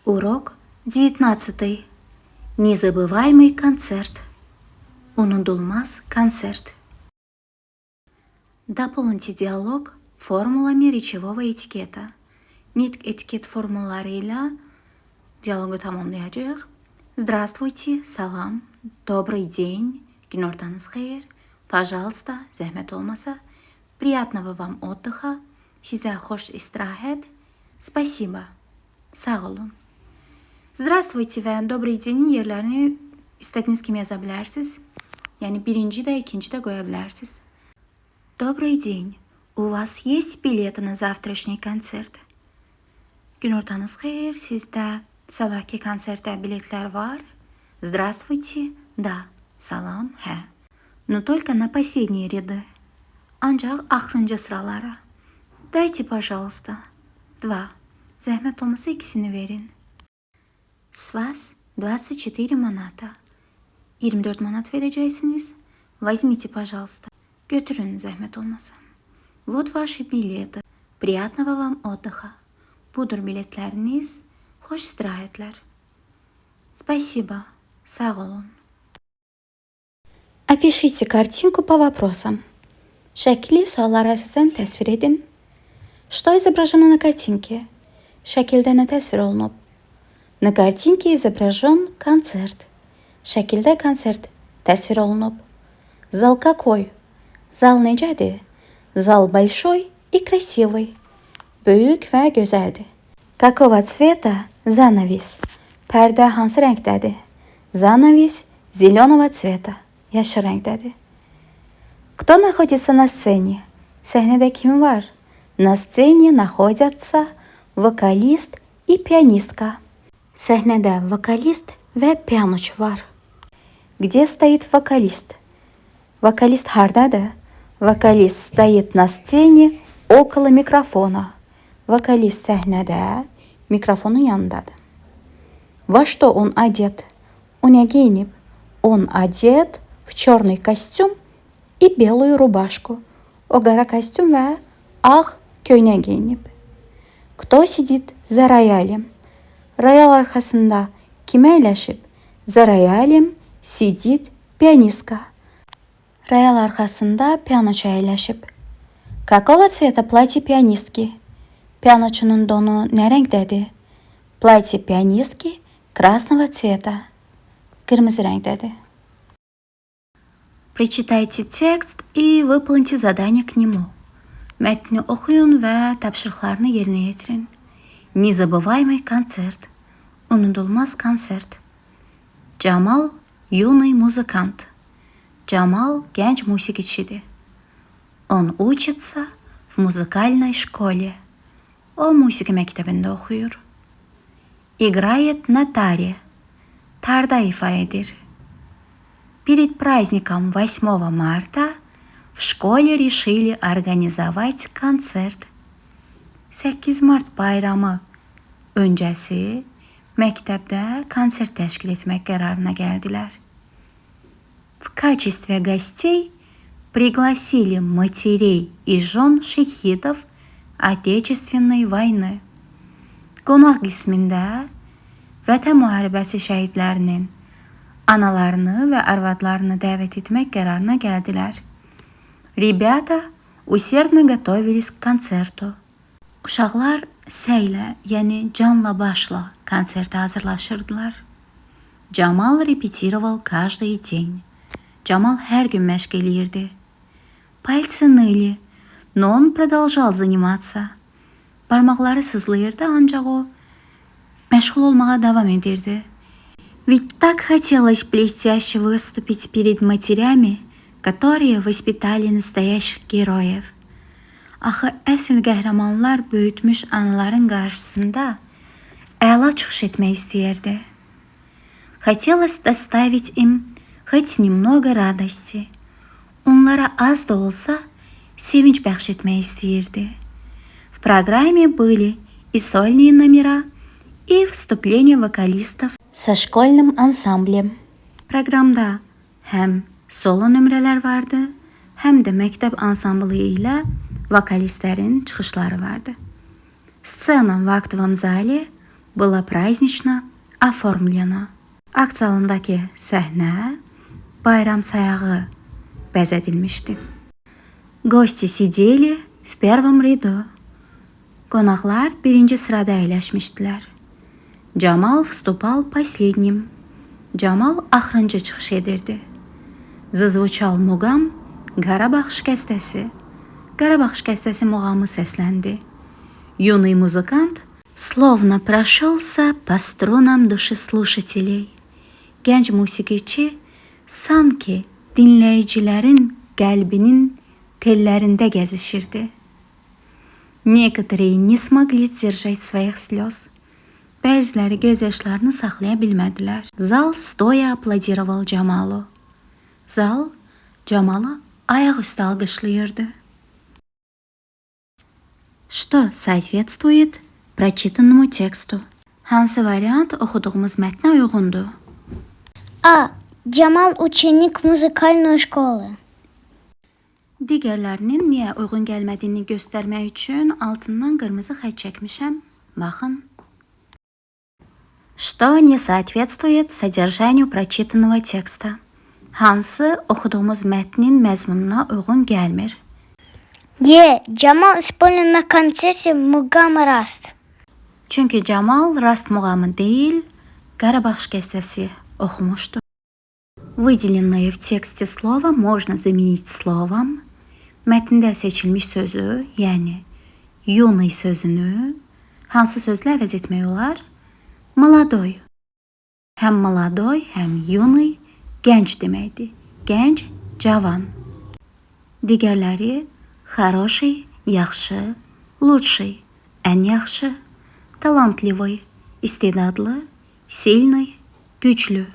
Урок 19. Незабываемый концерт. Unutulmaz концерт. Дополните диалог формулами речевого этикета. Nitq etiket formullarıyla diyalogu tamamlayacağız. Здравствуйте, salam, добрый день, günortanız xeyir, пожалуйста, zəhmət olmasa, приятного вам отдыха, sizə xoş istirahət, спасибо, sağ olun. Здравствуйте və добрый dень yerlərini istədiyiniz kimi yaza bilərsiniz. Yəni birinci də, ikinci də qoya bilərsiniz. Добрый день. У вас есть билеты на завтрашний концерт? Günortanız xeyir, sizdə sabahki konsertə biletlər var? Здравствуйте. Да. Salam. Hə. Но только на последние ряды. Ancaq axırıncı sıralara. Дайте, пожалуйста. 2. Zəhmət olmasa ikisini verin. С вас 24 manata. 24 manat vereceksiniz. Возьмите, пожалуйста. Götürün zəhmət olmasa. Вот ваши билеты. Приятного вам отдыха. Budur biletləriniz. Xoş istirahətlər. Спасибо. Sağ olun. Опишите картинку по вопросам. Şəkli suallara əsasən təsvir edin. Что изображено на картинке? Şəkildə nə təsvir olunub? На картинке изображен концерт. Şəkildə konsert təsvir olunub. Зал какой? Zal necədir? Зал большой и красивый. Böyük və gözəldir. Какого цвета занавес? Pərdə hansı rəngdədir? Занавес зеленого цвета. Yaşıl rəngdədir. Кто находится на сцене? Səhnədə kim var? На сцене находятся вокалист и пианистка. Səhnədə vokalist və pianoçu var. Где стоит вокалист? Вокалист hardadır? Вокалист стоит на сцене около микрофона. Вокалист səhnədə mikrofonun yanındadır. Во что он одет? O nə giyinib? Он одет в черный костюм и белую рубашку. O qara kostyum və ağ köynək giyinib. Кто sидит за роялем? Royal arxasında kim əyləşib? За роялем сидит пианистка. Royal arxasında pianoçu əyləşib. Какого цвета платье пианистки? Pianoçunun donu nə rəngdədir? Платье пианистки красного цвета. Qırmızı rəngdədir. Прочитайте текст и выполните задание к нему. Mətni oxuyun və tapşırıqlarını yerinə yetirin. Незабываемый концерт. Unutulmaz konsert. Camal юный музыкант. Camal gənc musiqiçidir. Он учится в музыкальной школе. O musiqi məktəbində oxuyur. Играет на таре. Tarda ifa edir. Перед праздником 8 марта в школе решили организовать концерт. 8 Mart bayramı öncəsi məktəbdə konsert təşkil etmək qərarına gəldilər. В качестве гостей пригласили матерей и жен шахидов Отечественной войны. Qonaq qismində Vətən müharibəsi şəhidlərinin analarını və arvadlarını dəvət etmək qərarına gəldilər. Ребята усердно готовились к концерту. Uşaqlar səylə, yəni canla başla konsertə hazırlaşırdılar. Camal репетировал каждый день. Camal hər gün məşq eləyirdi. Пальцы ныли, но он продолжал заниматься. Barmaqları sızlayırdı, ancaq o məşğul olmağa davam edirdi. Ведь так хотелось блестяще выступить перед матерями, которые воспитали настоящих героев. Axı əsl qəhrəmanlar böyütmüş anaların qarşısında əla çıxış etmək istəyirdi. Хотелось доставить им хоть немного радости. Onlara az da olsa sevinç bəxş etmək istəyirdi. В программе были и сольные номера, и вступление вокалистов со школьным ансамблем. Proqramda həm solo nömrələr vardı, həm də məktəb ansamblı ilə vokalistlərin çıxışları vardı. Сцена в актовом зале Было празднично оформлено. Akt zalındakı səhnə bayram sayağı bəzədilmişdi. Гости сидели в первом ряду. Qonaqlar birinci sırada əyləşmişdilər. Camal вступал последним. Camal axırıncı çıxış edirdi. Зазвучал muğam Qarabağ şikəstəsi. Qarabağ şikəstəsi muğamı səsləndi. Юный музыкант словно прошелся по струнам души слушателей. Gənc musiqiçi sanki dinləyicilərin qəlbinin tellərində gəzişirdi. Некоторые не смогли сдержать своих слез. Bəziləri göz yaşlarını saxlaya bilmədilər. Zal stoya aplodировал Camalu. Zal Camalı ayaq üstə alqışlayırdı. Что соответствует прочитанному тексту? Hansı variant oxuduğumuz mətnə uyğundur? А. Cemal ученик музыкальной школы. Digərlərinin niyə uyğun gəlmədiyini göstərmək üçün altından qırmızı xətt çəkmişəm. Baxın. Что не соответствует содержанию прочитанного текста? Hansı oxuduğumuz mətnin məzmununa uyğun gəlmir? Е. Cemal исполнен на концерте Muğam Rast. Çünki Camal Rast muğamı deyil, Qarabağ şikəstəsi oxumuşdu. Выделенное в тексте слово можно заменить словом. Mətndə seçilmiş sözü, yəni юный sözünü hansı sözlə əvəz etmək olar? Молодой. Həm молодой, həm юный gənc deməkdir. Gənc, cavan. Digərləri хороший, yaxşı, лучший, ən yaxşı, талантливый, istedadlı, сильный, güclü.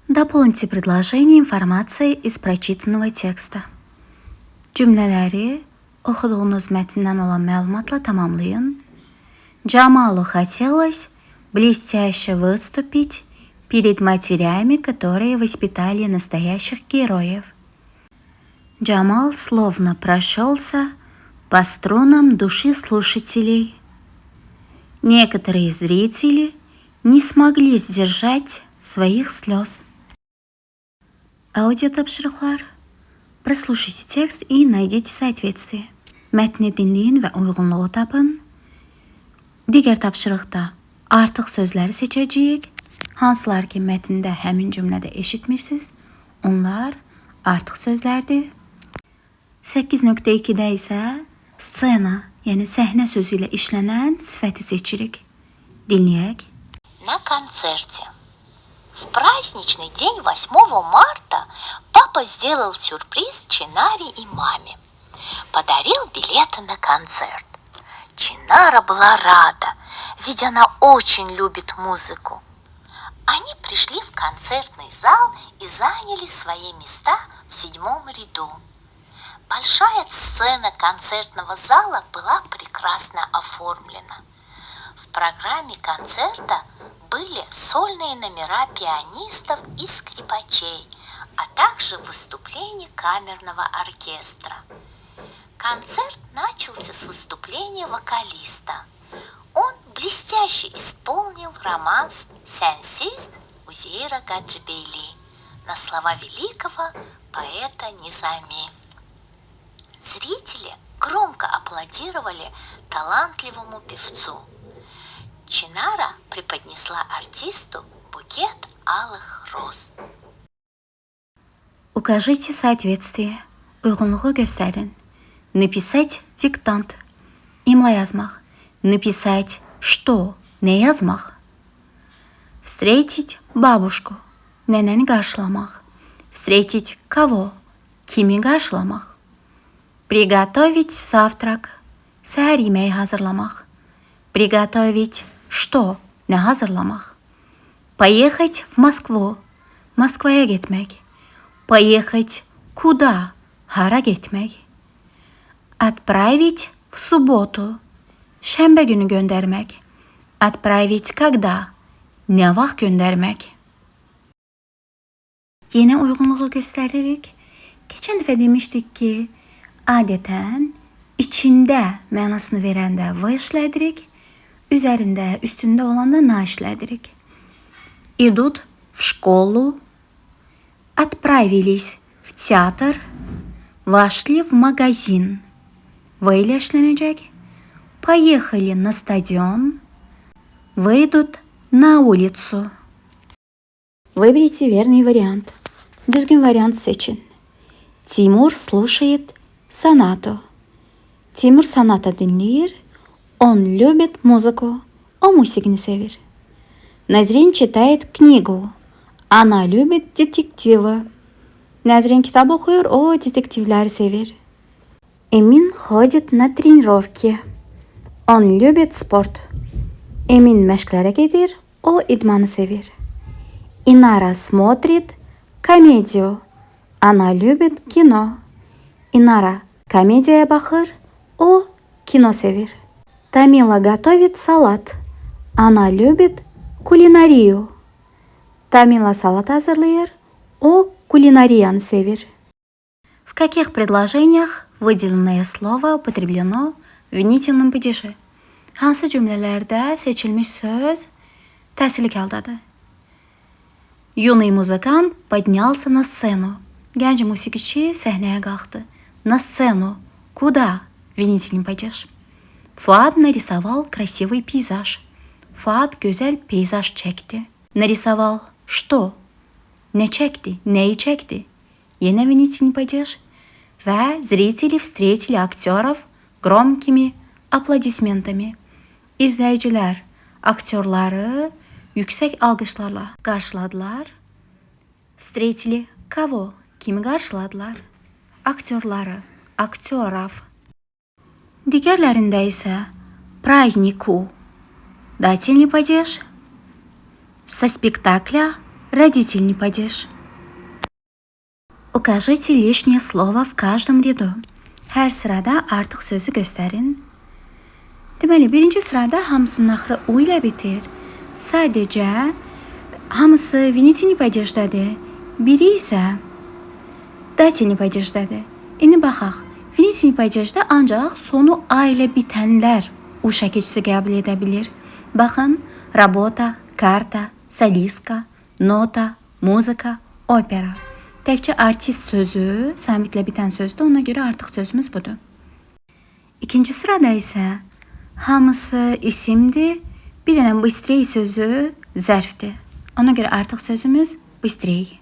Дополните предложение информацией из прочитанного текста. Cümlələri oxuduğunuz mətndən olan məlumatla tamamlayın. Джамалу хотелось блестяще выступить перед матерями, которые воспитали настоящих героев. Джамал словно прошелся по струнам души слушателей. Некоторые зрители не смогли сдержать своих слез. Audio-tapşırıqlar. Прослушайте текст и найдите соответствие. Mətni dinləyin və uyğunluğu tapın. Digər tapşırıqda artıq sözləri seçəcəyik. Hansılar ki mətndə həmin cümlədə eşitmirsiniz, onlar artıq sözlərdir. 8.2-də isə scena, yəni səhnə sözü ilə işlənən sifəti seçirik. Dinləyək. На концерте. В праздничный день 8 марта папа сделал сюрприз Чинаре и маме. Подарил билеты на концерт. Чинара была рада, ведь она очень любит музыку. Они пришли в концертный зал и заняли свои места в 7-м ряду. Большая сцена концертного зала была прекрасно оформлена. В программе концерта были сольные номера пианистов и скрипачей, а также выступления камерного оркестра. Концерт начался с выступления вокалиста. Он блестяще исполнил романс «Сенсиз» Узейра Гаджибейли на слова великого поэта Низами. Зрители громко аплодировали талантливому певцу. Чинара преподнесла артисту букет алых роз. Укажите соответствие. Uyğunluğu göstərin. Написать диктант. İmla yazmaq. Написать что? Ne yazmaq? Встретить бабушку. Nənəni qarşılamaq. Встретить кого? Kimi qarşılamaq? Приготовить завтрак. Səhər yeməyi hazırlamaq. Приготовить что? Ne hazırlamaq? Поехать в Москву. Moskvaya getmək. Поехать куда? Hara getmək. Отправить в субботу. Şənbə günü göndərmək. Отправить когда? Ne vaxt göndərmək. Yeni uyğunluğu göstəririk. Keçən dəfə demişdik ki, adətən içində mənasını verəndə v işlədirik. üzərində, üstündə olanda na işlədirik. Идут в школу, отправились в театр, вошли в магазин. V ile işlənəcək. Поехали на стадион, выйдут на улицу. Выберите верный вариант. Düzgün variant seçin. Timur слушает сонату. Timur sonata dinleyir. Он любит музыку. O musiqini sevir. Nazrin читает книгу. Она любит детективы. Nazrin kitap oxuyur. O detektivləri sevir. Emin ходит на тренировки. Он любит спорт. Emin məşqlərə gedir. O idmanı sevir. Inara смотрит комедию. Она любит кино. Inara komediyaya baxır. O kino sevir. Tamila готовит салат. Она любит кулинарию. Tamila salat hazırlayır. O кулинарияны sevir. В каких предложениях выделенное слово употреблено в ünitenin падежи? Hansı cümlələrdə seçilmiş söz təsirlik haldadır? Юный музыкант поднялся на сцену. Gənc musiqiçi səhnəyə qalxdı. На сцену. Куда? Винительный падеж. Fuad нарисовал красивый пейзаж. Fuad gözəl peyzaj çəkdi. Нарисовал что? Nə çəkdi? Nəyi çəkdi? Yenə винительный падеж. Və зрители встретили актеров громкими аплодисментами. İzləyicilər aktyorları yüksək alqışlarla qarşıladılar. Встретили кого? Kimi qarşıladılar? Aktyorları, aktyorov. Digərlərində isə празднику дательный падеж, со спектакля родительный падеж. Укажите лишнее слово в каждом ряду. Hər sırada artıq sözü göstərin. Deməli, birinci sırada hamısının axırı u ilə bitir. Sadəcə hamısı винительный падежdadır. Biri isə дательный падежdadır. İndi baxaq. Винительный падежda ancaq sonu a ilə bitənlər u şəkilçisi qəbul edə bilir. Baxın, работа, карта, солистка, nota, muzika, opera. Təkcə artist sözü samitlə bitən sözdür, ona görə artıq sözümüz budur. İkinci sırada isə hamısı isimdir, bir dənə bыстрей sözü zərfdir. Ona görə artıq sözümüz bыстрей.